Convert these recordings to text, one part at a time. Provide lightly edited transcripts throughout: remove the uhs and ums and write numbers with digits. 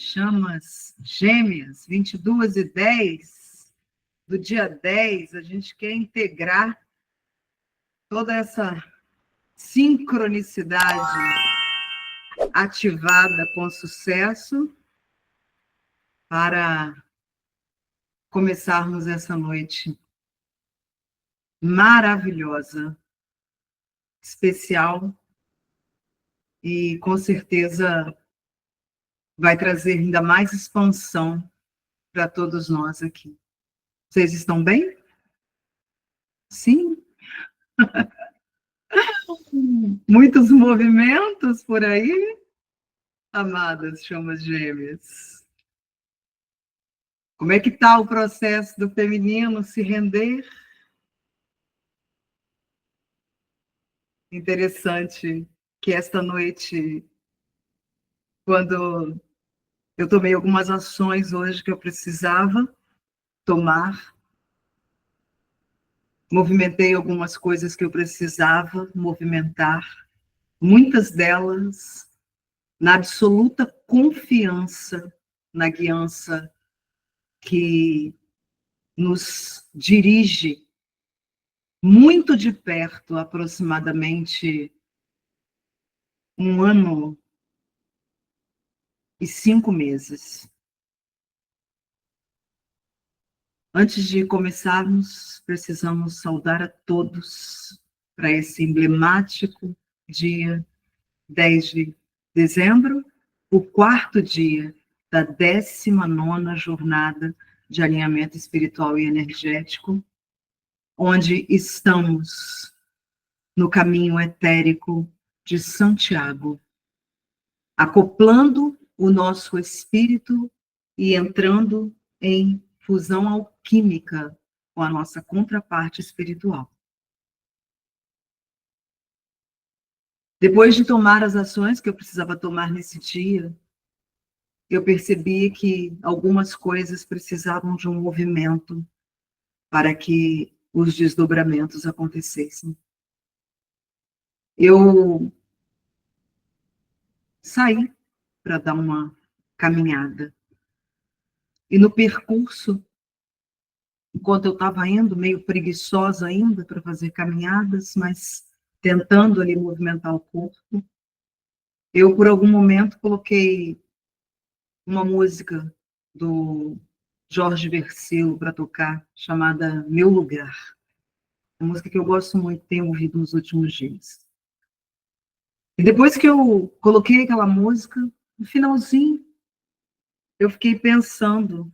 Chamas Gêmeas, 22h10 do dia 10, a gente quer integrar toda essa sincronicidade ativada com sucesso para começarmos essa noite maravilhosa, especial e com certeza vai trazer ainda mais expansão para todos nós aqui. Vocês estão bem? Sim? Muitos movimentos por aí, amadas chamas gêmeas. Como é que está o processo do feminino se render? Interessante que esta noite, quando eu tomei algumas ações hoje que eu precisava tomar, movimentei algumas coisas que eu precisava movimentar, muitas delas na absoluta confiança na guiança que nos dirige muito de perto, aproximadamente 1 ano e 5 meses. Antes de começarmos, precisamos saudar a todos para esse emblemático dia 10 de dezembro, o 4º dia da 19ª jornada de alinhamento espiritual e energético, onde estamos no caminho etérico de Santiago, acoplando o nosso espírito e entrando em fusão alquímica com a nossa contraparte espiritual. Depois de tomar as ações que eu precisava tomar nesse dia, eu percebi que algumas coisas precisavam de um movimento para que os desdobramentos acontecessem. Eu saí para dar uma caminhada. E no percurso, enquanto eu estava indo, meio preguiçosa ainda para fazer caminhadas, mas tentando ali movimentar o corpo, eu, por algum momento, coloquei uma música do Jorge Versilo para tocar, chamada Meu Lugar. Uma música que eu gosto muito, tenho ouvido nos últimos dias. E depois que eu coloquei aquela música, no finalzinho, eu fiquei pensando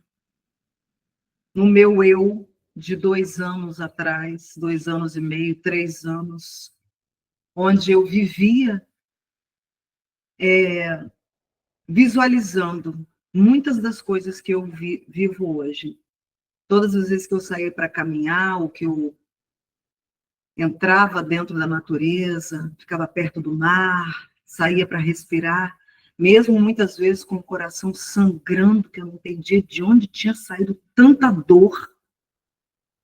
no meu eu de 2 anos atrás, 2 anos e meio, 3 anos, onde eu vivia visualizando muitas das coisas que eu vivo hoje. Todas as vezes que eu saía para caminhar, ou que eu entrava dentro da natureza, ficava perto do mar, saía para respirar, mesmo muitas vezes com o coração sangrando, que eu não entendia de onde tinha saído tanta dor.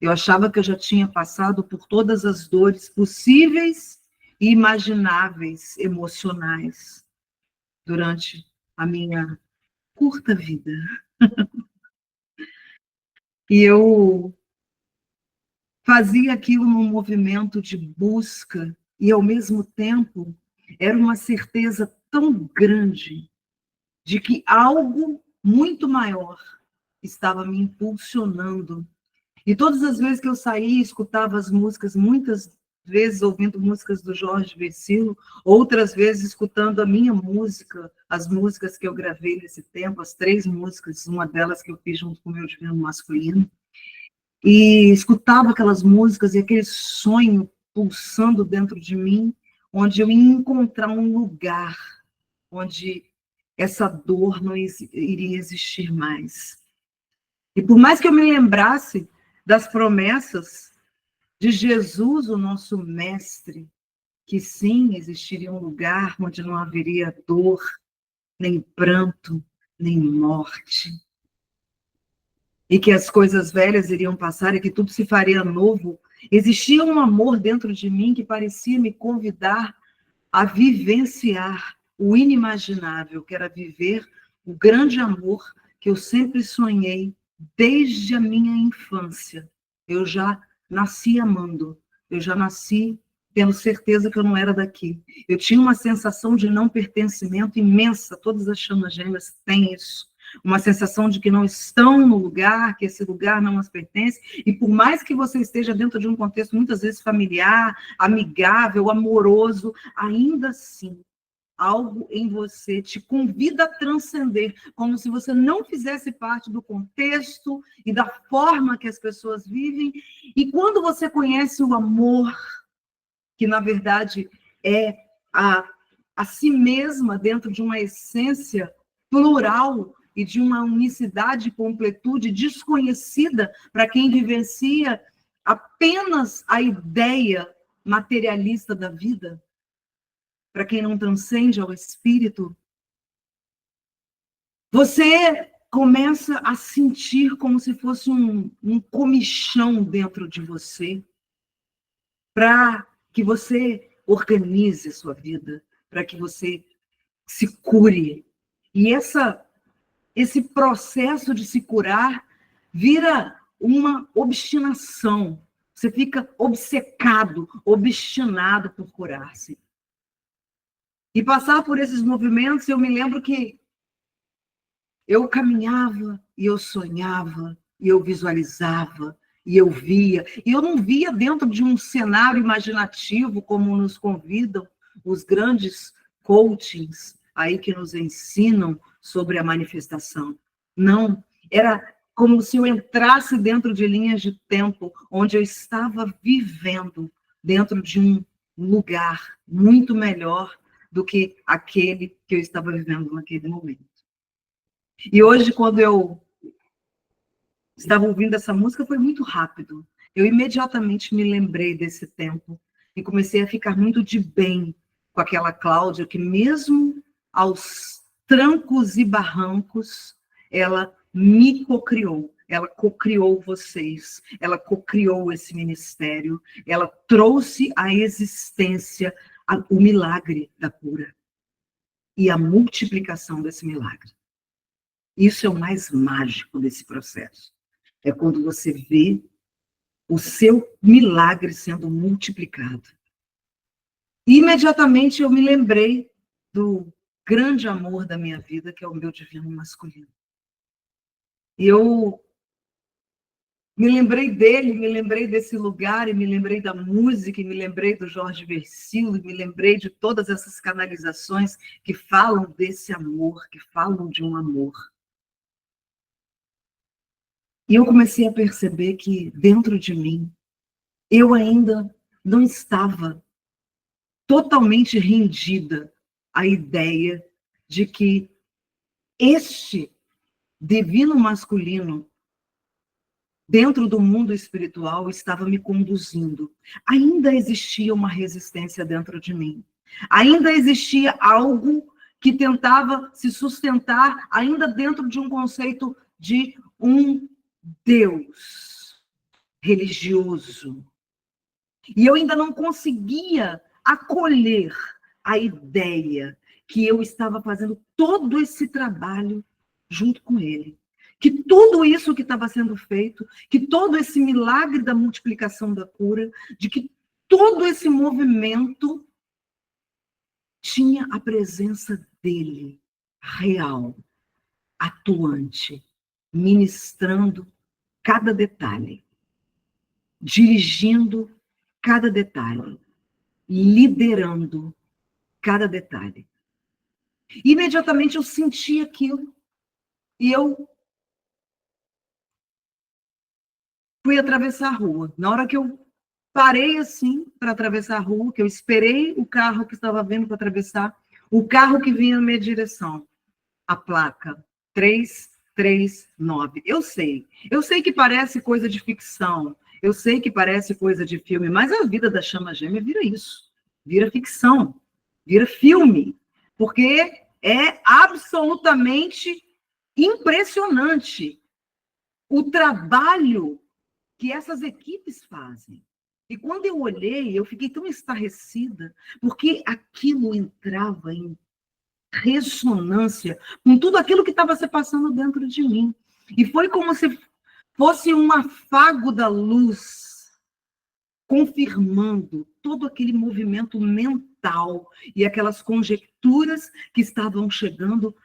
Eu achava que eu já tinha passado por todas as dores possíveis e imagináveis, emocionais, durante a minha curta vida. E eu fazia aquilo num movimento de busca, e ao mesmo tempo era uma certeza tão grande de que algo muito maior estava me impulsionando. E todas as vezes que eu saía, escutava as músicas, muitas vezes ouvindo músicas do Jorge Versilo, outras vezes escutando a minha música, as músicas que eu gravei nesse tempo, as 3 músicas, uma delas que eu fiz junto com o meu divino masculino, e escutava aquelas músicas e aquele sonho pulsando dentro de mim, onde eu ia encontrar um lugar onde essa dor não iria existir mais. E por mais que eu me lembrasse das promessas de Jesus, o nosso mestre, que sim, existiria um lugar onde não haveria dor, nem pranto, nem morte, e que as coisas velhas iriam passar e que tudo se faria novo, existia um amor dentro de mim que parecia me convidar a vivenciar o inimaginável, que era viver o grande amor que eu sempre sonhei desde a minha infância. Eu já nasci amando, eu já nasci tendo certeza que eu não era daqui. Eu tinha uma sensação de não pertencimento imensa, todas as chamas gêmeas têm isso. Uma sensação de que não estão no lugar, que esse lugar não as pertence, e por mais que você esteja dentro de um contexto muitas vezes familiar, amigável, amoroso, ainda assim, algo em você te convida a transcender, como se você não fizesse parte do contexto e da forma que as pessoas vivem. E quando você conhece o amor, que na verdade é a si mesma dentro de uma essência plural e de uma unicidade e completude desconhecida para quem vivencia apenas a ideia materialista da vida, para quem não transcende ao espírito, você começa a sentir como se fosse um comichão dentro de você, para que você organize a sua vida, para que você se cure. E esse processo de se curar vira uma obstinação. Você fica obcecado, obstinado por curar-se. E passar por esses movimentos, eu me lembro que eu caminhava e eu sonhava, e eu visualizava, e eu via. E eu não via dentro de um cenário imaginativo, como nos convidam os grandes coachings aí que nos ensinam sobre a manifestação. Não, era como se eu entrasse dentro de linhas de tempo, onde eu estava vivendo dentro de um lugar muito melhor do que aquele que eu estava vivendo naquele momento. E hoje, quando eu estava ouvindo essa música, foi muito rápido. Eu imediatamente me lembrei desse tempo e comecei a ficar muito de bem com aquela Cláudia, que mesmo aos trancos e barrancos, ela me cocriou. Ela cocriou vocês, ela cocriou esse ministério, ela trouxe à existência o milagre da cura e a multiplicação desse milagre. Isso é o mais mágico desse processo. É quando você vê o seu milagre sendo multiplicado. E imediatamente eu me lembrei do grande amor da minha vida, que é o meu divino masculino. E eu me lembrei dele, me lembrei desse lugar, e me lembrei da música, e me lembrei do Jorge Versilo, e me lembrei de todas essas canalizações que falam desse amor, que falam de um amor. E eu comecei a perceber que dentro de mim, eu ainda não estava totalmente rendida à ideia de que este divino masculino, dentro do mundo espiritual, estava me conduzindo. Ainda existia uma resistência dentro de mim. Ainda existia algo que tentava se sustentar, ainda dentro de um conceito de um Deus religioso. E eu ainda não conseguia acolher a ideia que eu estava fazendo todo esse trabalho junto com ele. Que tudo isso que estava sendo feito, que todo esse milagre da multiplicação da cura, de que todo esse movimento tinha a presença dele, real, atuante, ministrando cada detalhe, dirigindo cada detalhe, liderando cada detalhe. Imediatamente eu senti aquilo e eu fui atravessar a rua. Na hora que eu parei assim para atravessar a rua, que eu esperei o carro que estava vindo para atravessar, o carro que vinha na minha direção, a placa 339. Eu sei que parece coisa de ficção, eu sei que parece coisa de filme, mas a vida da chama gêmea vira isso, vira ficção, vira filme, porque é absolutamente impressionante o trabalho que essas equipes fazem. E quando eu olhei, eu fiquei tão estarrecida, porque aquilo entrava em ressonância com tudo aquilo que estava se passando dentro de mim. E foi como se fosse um afago da luz, confirmando todo aquele movimento mental e aquelas conjecturas que estavam chegando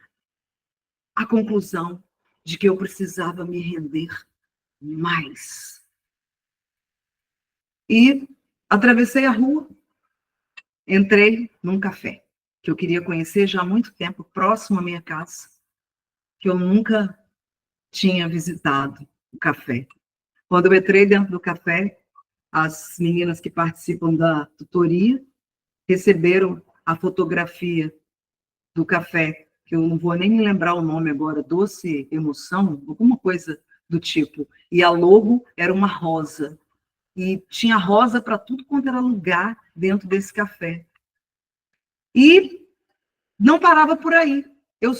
à conclusão de que eu precisava me render mais. E atravessei a rua, entrei num café que eu queria conhecer já há muito tempo, próximo à minha casa, que eu nunca tinha visitado o café. Quando eu entrei dentro do café, as meninas que participam da tutoria receberam a fotografia do café, que eu não vou nem me lembrar o nome agora, Doce Emoção, alguma coisa do tipo. E a logo era uma rosa. E tinha rosa para tudo quanto era lugar dentro desse café. E não parava por aí. Eu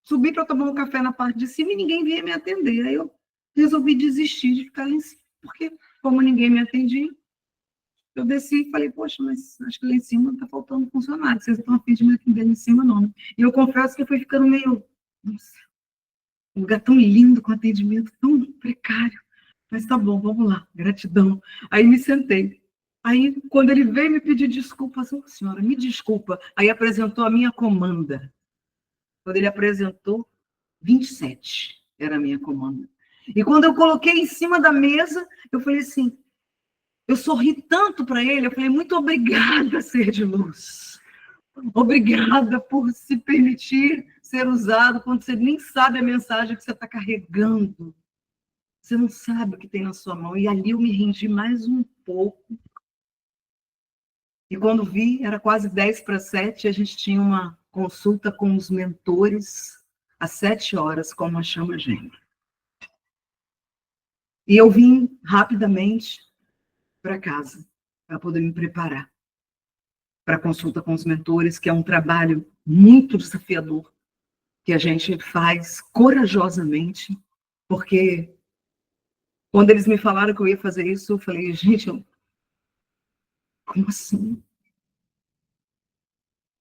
subi para tomar um café na parte de cima e ninguém vinha me atender. Aí eu resolvi desistir de ficar lá em cima, porque como ninguém me atendia, eu desci e falei, poxa, mas acho que lá em cima está faltando funcionário, vocês estão a fim de me atender lá em cima, não. E eu confesso que eu fui ficando meio, nossa, um lugar tão lindo, com atendimento tão precário. Mas tá bom, vamos lá, gratidão. Aí me sentei. Aí, quando ele veio me pedir desculpa, assim, senhora, me desculpa. Aí apresentou a minha comanda. Quando ele apresentou, 27 era a minha comanda. E quando eu coloquei em cima da mesa, eu falei assim, eu sorri tanto para ele, eu falei, muito obrigada, ser de luz. Obrigada por se permitir ser usado quando você nem sabe a mensagem que você está carregando. Você não sabe o que tem na sua mão. E ali eu me rendi mais um pouco. E quando vi, era quase 10 para 7, a gente tinha uma consulta com os mentores às 7 horas, como a chama gêmea. E eu vim rapidamente para casa, para poder me preparar para a consulta com os mentores, que é um trabalho muito desafiador, que a gente faz corajosamente, porque quando eles me falaram que eu ia fazer isso, eu falei, gente, como assim?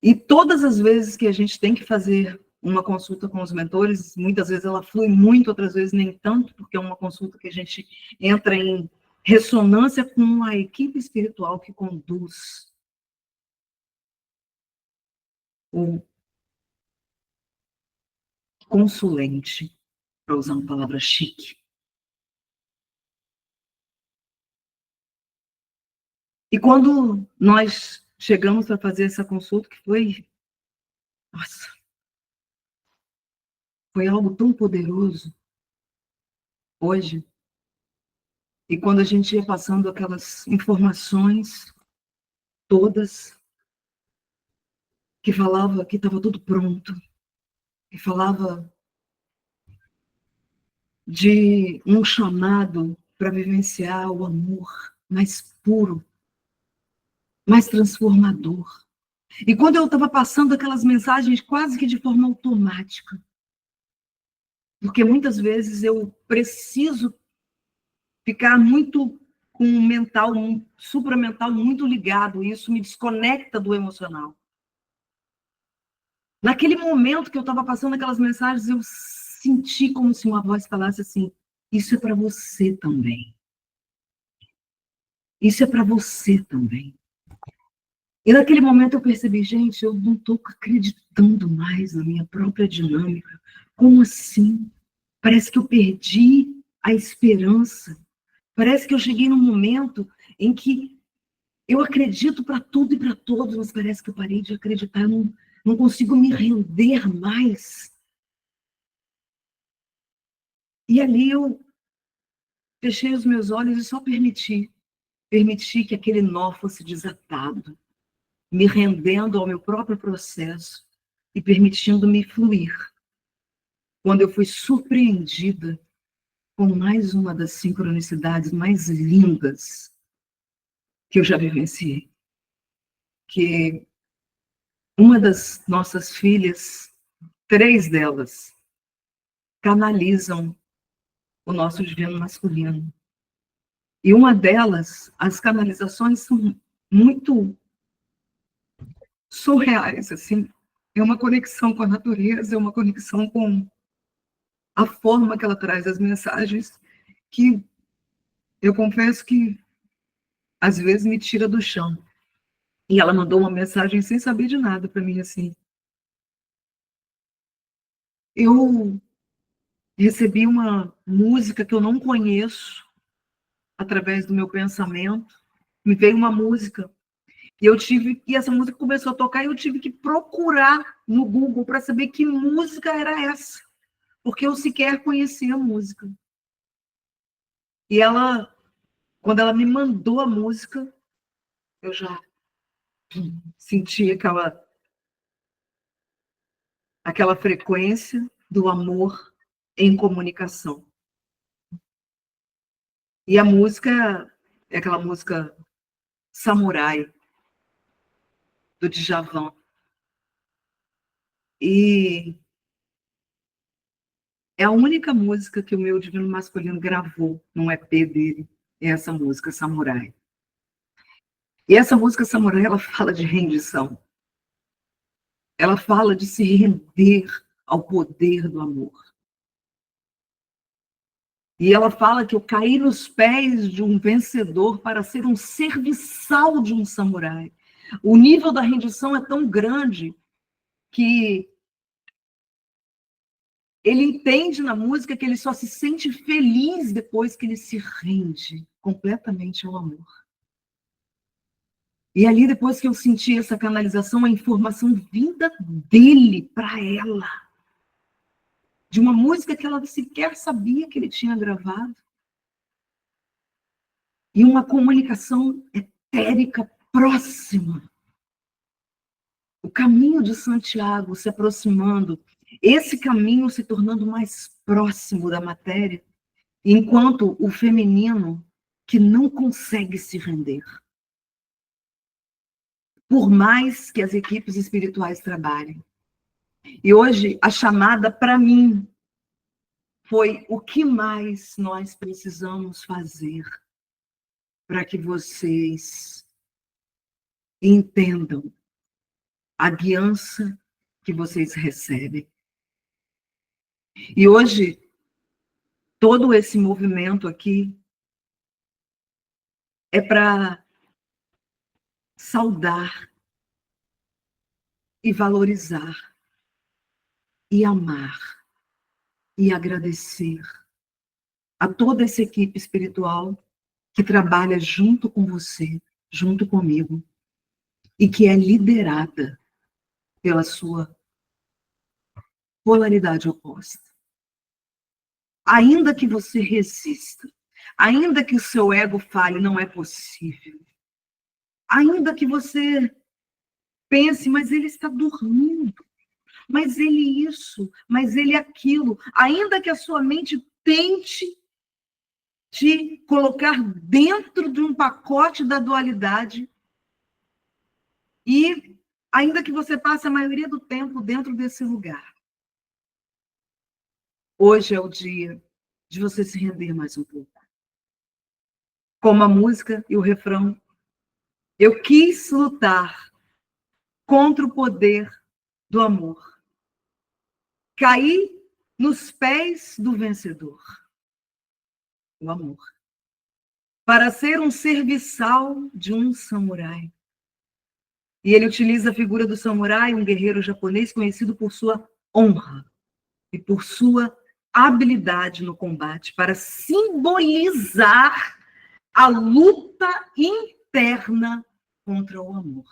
E todas as vezes que a gente tem que fazer uma consulta com os mentores, muitas vezes ela flui muito, outras vezes nem tanto, porque é uma consulta que a gente entra em ressonância com a equipe espiritual que conduz o consulente, para usar uma palavra chique. E quando nós chegamos para fazer essa consulta, que foi, nossa, foi algo tão poderoso hoje, e quando a gente ia passando aquelas informações todas, que falava que estava tudo pronto, que falava de um chamado para vivenciar o amor mais puro, mais transformador. E quando eu estava passando aquelas mensagens quase que de forma automática, porque muitas vezes eu preciso ficar muito com um mental, um supramental muito ligado, e isso me desconecta do emocional. Naquele momento que eu estava passando aquelas mensagens, eu senti como se uma voz falasse assim, isso é para você também. Isso é para você também. E naquele momento eu percebi, gente, eu não estou acreditando mais na minha própria dinâmica. Como assim? Parece que eu perdi a esperança. Parece que eu cheguei num momento em que eu acredito para tudo e para todos, mas parece que eu parei de acreditar, não consigo me render mais. E ali eu fechei os meus olhos e só permiti que aquele nó fosse desatado, me rendendo ao meu próprio processo e permitindo-me fluir. Quando eu fui surpreendida com mais uma das sincronicidades mais lindas que eu já vivenciei, que uma das nossas filhas, 3 delas, canalizam o nosso divino masculino. E uma delas, as canalizações são muito surreais, assim. É uma conexão com a natureza, é uma conexão com a forma que ela traz as mensagens, que eu confesso que às vezes me tira do chão. E ela mandou uma mensagem sem saber de nada para mim, assim. Eu recebi uma música que eu não conheço através do meu pensamento. Me veio uma música e essa música começou a tocar e eu tive que procurar no Google para saber que música era essa, porque eu sequer conhecia a música. E ela, quando ela me mandou a música, eu já senti aquela frequência do amor em comunicação. E a música é aquela música Samurai, do Djavan. E é a única música que o meu Divino Masculino gravou num EP dele, é essa música, Samurai. E essa música, Samurai, ela fala de rendição. Ela fala de se render ao poder do amor. E ela fala que eu caí nos pés de um vencedor para ser um serviçal de um samurai. O nível da rendição é tão grande que ele entende na música que ele só se sente feliz depois que ele se rende completamente ao amor. E ali, depois que eu senti essa canalização, a informação vinda dele para ela, de uma música que ela sequer sabia que ele tinha gravado, e uma comunicação etérica próxima. O caminho de Santiago se aproximando, esse caminho se tornando mais próximo da matéria, enquanto o feminino que não consegue se render. Por mais que as equipes espirituais trabalhem. E hoje, a chamada para mim foi: o que mais nós precisamos fazer para que vocês entendam a guiança que vocês recebem. E hoje, todo esse movimento aqui é para saudar e valorizar e amar e agradecer a toda essa equipe espiritual que trabalha junto com você, junto comigo, e que é liderada pela sua polaridade oposta. Ainda que você resista, ainda que o seu ego fale, não é possível, ainda que você pense, mas ele está dormindo, mas ele isso, mas ele aquilo, ainda que a sua mente tente te colocar dentro de um pacote da dualidade, e ainda que você passe a maioria do tempo dentro desse lugar, hoje é o dia de você se render mais um pouco. Como a música e o refrão, eu quis lutar contra o poder do amor. Caí nos pés do vencedor, o amor, para ser um serviçal de um samurai. E ele utiliza a figura do samurai, um guerreiro japonês conhecido por sua honra e por sua habilidade no combate, para simbolizar a luta interna contra o amor.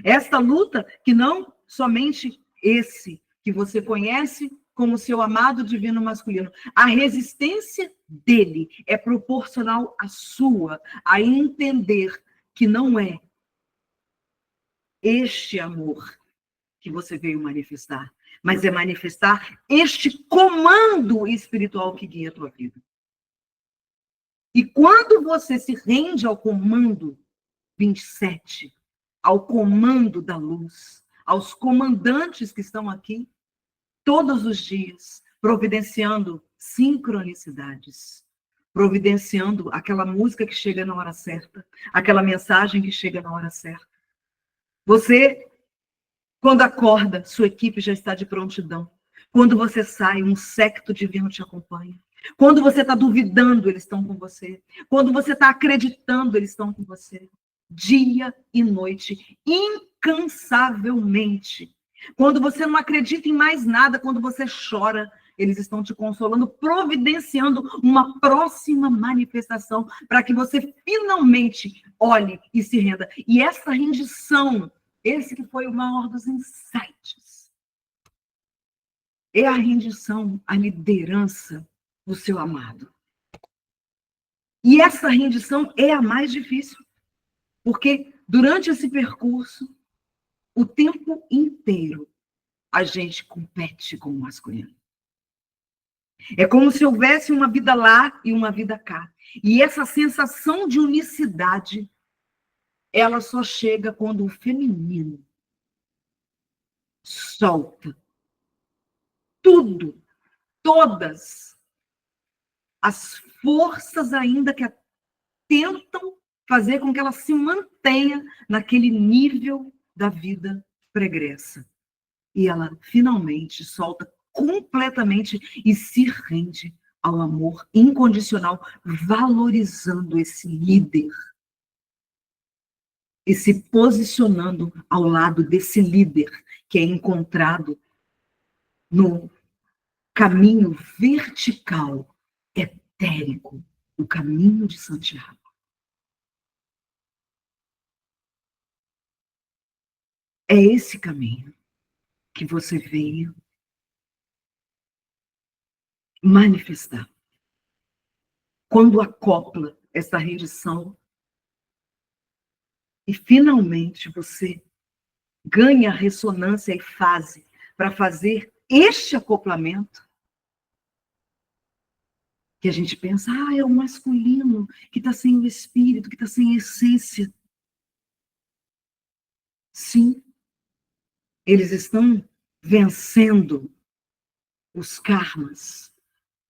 Esta luta que não somente esse que você conhece como seu amado divino masculino, a resistência dele é proporcional à sua, a entender que não é este amor que você veio manifestar, mas é manifestar este comando espiritual que guia a tua vida. E quando você se rende ao comando 27, ao comando da luz, aos comandantes que estão aqui todos os dias, providenciando sincronicidades, providenciando aquela música que chega na hora certa, aquela mensagem que chega na hora certa. Você Quando acorda, sua equipe já está de prontidão. Quando você sai, um séquito divino te acompanha. Quando você está duvidando, eles estão com você. Quando você está acreditando, eles estão com você. Dia e noite, incansavelmente. Quando você não acredita em mais nada, quando você chora, eles estão te consolando, providenciando uma próxima manifestação para que você finalmente olhe e se renda. E essa rendição, esse que foi o maior dos insights, é a rendição à liderança do seu amado. E essa rendição é a mais difícil, porque durante esse percurso, o tempo inteiro, a gente compete com o masculino. É como se houvesse uma vida lá e uma vida cá. E essa sensação de unicidade, ela só chega quando o feminino solta tudo, todas as forças ainda que tentam fazer com que ela se mantenha naquele nível da vida pregressa. E ela finalmente solta completamente e se rende ao amor incondicional, valorizando esse líder e se posicionando ao lado desse líder que é encontrado no caminho vertical, etérico, o caminho de Santiago. É esse caminho que você veio manifestar. Quando acopla essa rendição e finalmente você ganha ressonância e fase para fazer este acoplamento, que a gente pensa, é o masculino que está sem o espírito, que está sem a essência. Sim, eles estão vencendo os karmas.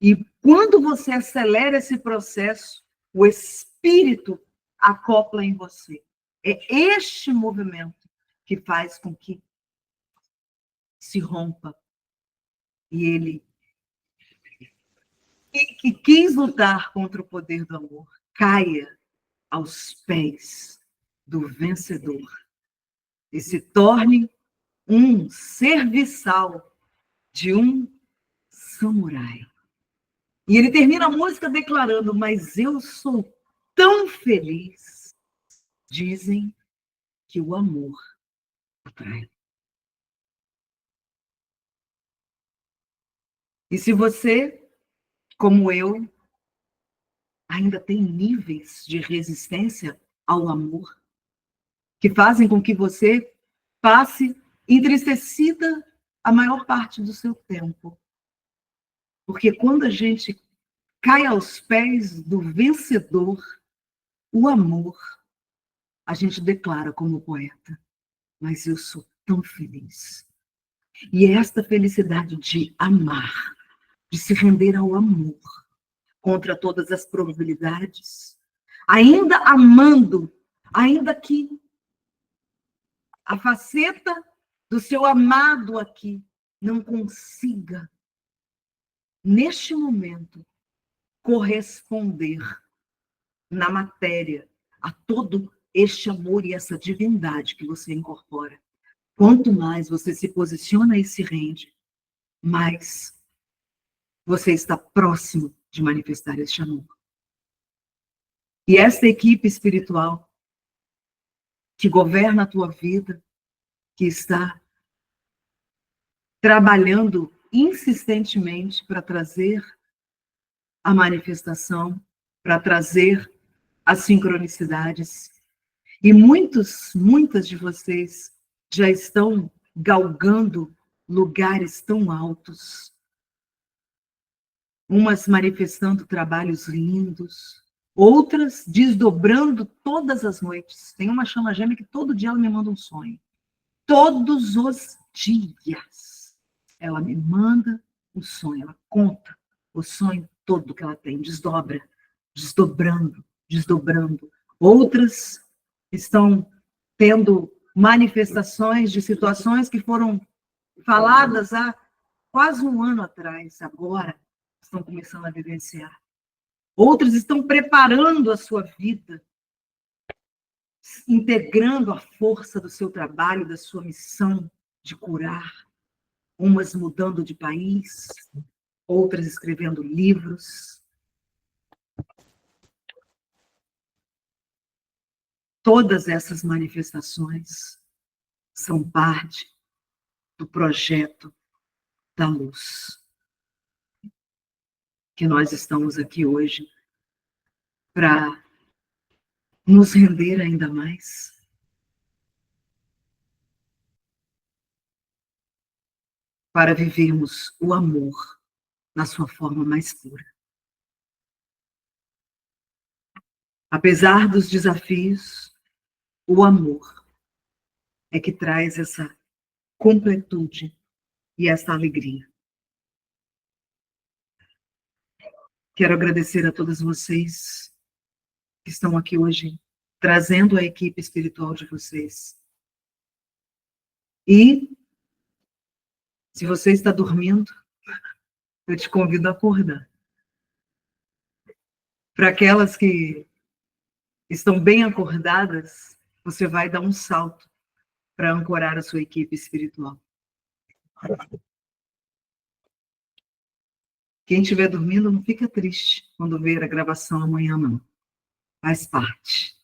E quando você acelera esse processo, o espírito acopla em você. É este movimento que faz com que se rompa. E ele, que quis lutar contra o poder do amor, caia aos pés do vencedor e se torne um serviçal de um samurai. E ele termina a música declarando, mas eu sou tão feliz. Dizem que o amor atrai. E se você, como eu, ainda tem níveis de resistência ao amor, que fazem com que você passe entristecida a maior parte do seu tempo. Porque quando a gente cai aos pés do vencedor, o amor, a gente declara como poeta, mas eu sou tão feliz. E é esta felicidade de amar, de se render ao amor, contra todas as probabilidades, ainda amando, ainda que a faceta do seu amado aqui não consiga, neste momento, corresponder na matéria a todo este amor e essa divindade que você incorpora. Quanto mais você se posiciona e se rende, mais você está próximo de manifestar este amor. E esta equipe espiritual que governa a tua vida, que está trabalhando insistentemente para trazer a manifestação, para trazer as sincronicidades. E muitas de vocês já estão galgando lugares tão altos, umas manifestando trabalhos lindos, outras desdobrando todas as noites. Tem uma chama gêmea que todo dia ela me manda um sonho. Todos os dias ela me manda um sonho, ela conta o sonho todo que ela tem, desdobra, desdobrando, desdobrando. Outras estão tendo manifestações de situações que foram faladas há quase um ano atrás, agora estão começando a vivenciar. Outros estão preparando a sua vida, integrando a força do seu trabalho, da sua missão de curar, umas mudando de país, outras escrevendo livros. Todas essas manifestações são parte do projeto da luz, que nós estamos aqui hoje para nos render ainda mais, para vivermos o amor na sua forma mais pura. Apesar dos desafios, o amor é que traz essa completude e essa alegria. Quero agradecer a todos vocês que estão aqui hoje, trazendo a equipe espiritual de vocês. E, se você está dormindo, eu te convido a acordar. Para aquelas que estão bem acordadas, você vai dar um salto para ancorar a sua equipe espiritual. Quem estiver dormindo, não fica triste quando ver a gravação amanhã, não. Faz parte.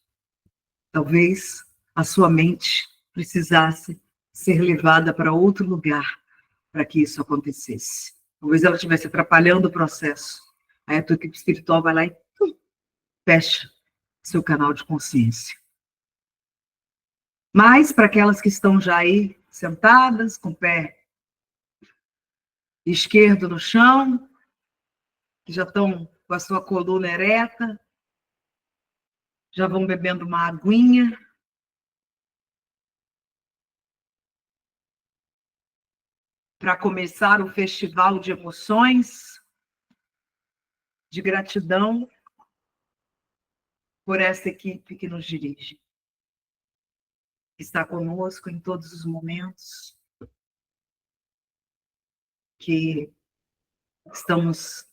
Talvez a sua mente precisasse ser levada para outro lugar para que isso acontecesse. Talvez ela estivesse atrapalhando o processo. Aí a tua equipe espiritual vai lá e fecha seu canal de consciência. Mas para aquelas que estão já aí sentadas, com o pé esquerdo no chão, que já estão com a sua coluna ereta, já vão bebendo uma aguinha. Para começar o festival de emoções, de gratidão por essa equipe que nos dirige, que está conosco em todos os momentos, que estamos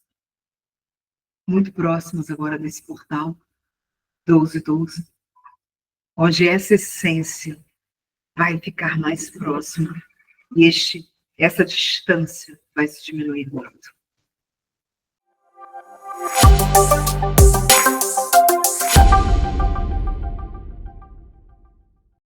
muito próximos agora desse portal 1212, onde essa essência vai ficar mais próxima e essa distância vai se diminuir muito.